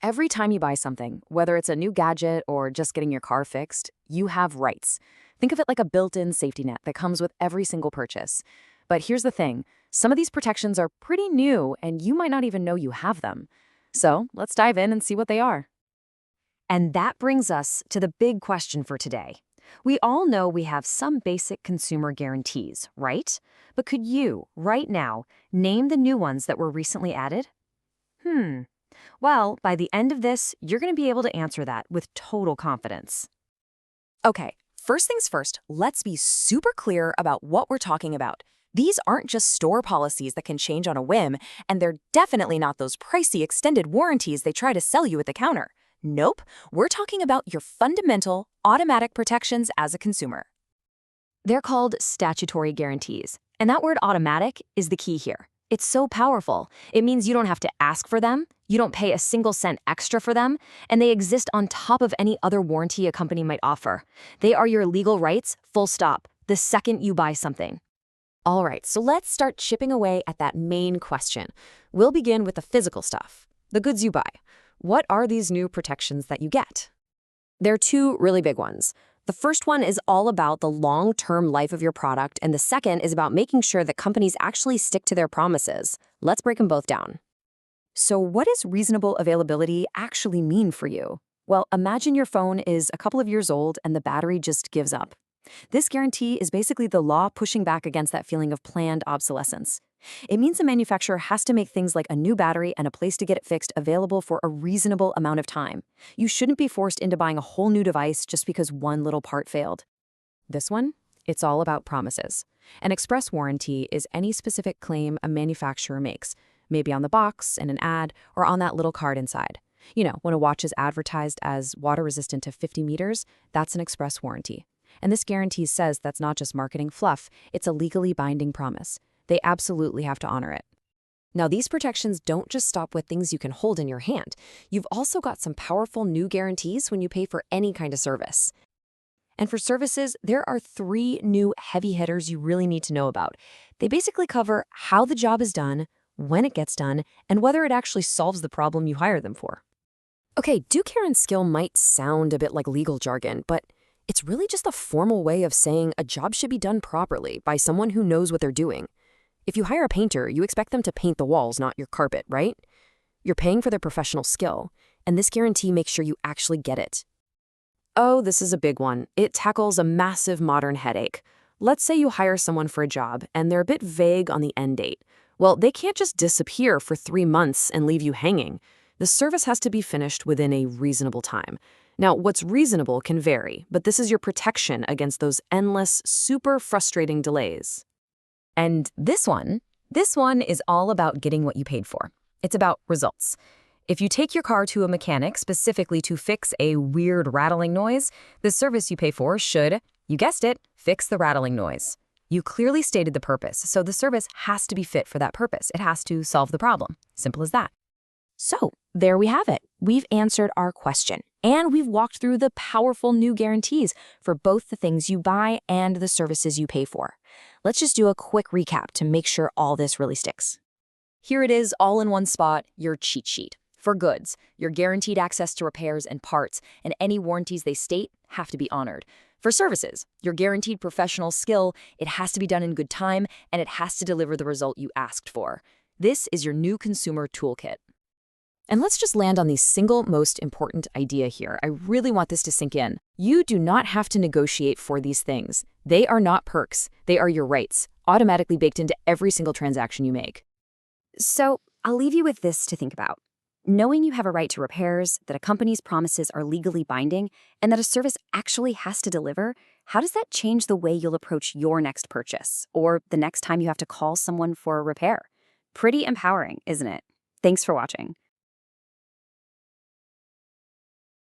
Every time you buy something, whether it's a new gadget or just getting your car fixed, you have rights. Think of it like a built-in safety net that comes with every single purchase. But here's the thing, some of these protections are pretty new and you might not even know you have them. So let's dive in and see what they are. And that brings us to the big question for today. We all know we have some basic consumer guarantees, right? But could you, right now, name the new ones that were recently added? Well, by the end of this, you're going to be able to answer that with total confidence. Okay, first things first, let's be super clear about what we're talking about. These aren't just store policies that can change on a whim, and they're definitely not those pricey extended warranties they try to sell you at the counter. Nope, we're talking about your fundamental, automatic protections as a consumer. They're called statutory guarantees, and that word automatic is the key here. It's so powerful. It means you don't have to ask for them, you don't pay a single cent extra for them, and they exist on top of any other warranty a company might offer. They are your legal rights, full stop, the second you buy something. All right, so let's start chipping away at that main question. We'll begin with the physical stuff, the goods you buy. What are these new protections that you get? There are two really big ones. The first one is all about the long-term life of your product, and the second is about making sure that companies actually stick to their promises. Let's break them both down. So what does reasonable availability actually mean for you? Well, imagine your phone is a couple of years old and the battery just gives up. This guarantee is basically the law pushing back against that feeling of planned obsolescence. It means the manufacturer has to make things like a new battery and a place to get it fixed available for a reasonable amount of time. You shouldn't be forced into buying a whole new device just because one little part failed. This one, it's all about promises. An express warranty is any specific claim a manufacturer makes, maybe on the box, in an ad, or on that little card inside. When a watch is advertised as water-resistant to 50 meters, that's an express warranty. And this guarantee says that's not just marketing fluff, it's a legally binding promise. They absolutely have to honor it. Now, these protections don't just stop with things you can hold in your hand. You've also got some powerful new guarantees when you pay for any kind of service. And for services, there are 3 new heavy hitters you really need to know about. They basically cover how the job is done, when it gets done, and whether it actually solves the problem you hire them for. Okay, due care and skill might sound a bit like legal jargon, but it's really just a formal way of saying a job should be done properly by someone who knows what they're doing. If you hire a painter, you expect them to paint the walls, not your carpet, right? You're paying for their professional skill, and this guarantee makes sure you actually get it. Oh, this is a big one. It tackles a massive modern headache. Let's say you hire someone for a job, and they're a bit vague on the end date. Well, they can't just disappear for 3 months and leave you hanging. The service has to be finished within a reasonable time. Now, what's reasonable can vary, but this is your protection against those endless, super frustrating delays. And this one is all about getting what you paid for. It's about results. If you take your car to a mechanic specifically to fix a weird rattling noise, the service you pay for should, you guessed it, fix the rattling noise. You clearly stated the purpose, so the service has to be fit for that purpose. It has to solve the problem. Simple as that. So, there we have it. We've answered our question, and we've walked through the powerful new guarantees for both the things you buy and the services you pay for. Let's just do a quick recap to make sure all this really sticks. Here it is, all in one spot, your cheat sheet. For goods, your guaranteed access to repairs and parts, and any warranties they state have to be honored. For services, your guaranteed professional skill, it has to be done in good time, and it has to deliver the result you asked for. This is your new consumer toolkit. And let's just land on the single most important idea here. I really want this to sink in. You do not have to negotiate for these things. They are not perks. They are your rights, automatically baked into every single transaction you make. So I'll leave you with this to think about. Knowing you have a right to repairs, that a company's promises are legally binding, and that a service actually has to deliver, how does that change the way you'll approach your next purchase or the next time you have to call someone for a repair? Pretty empowering, isn't it? Thanks for watching.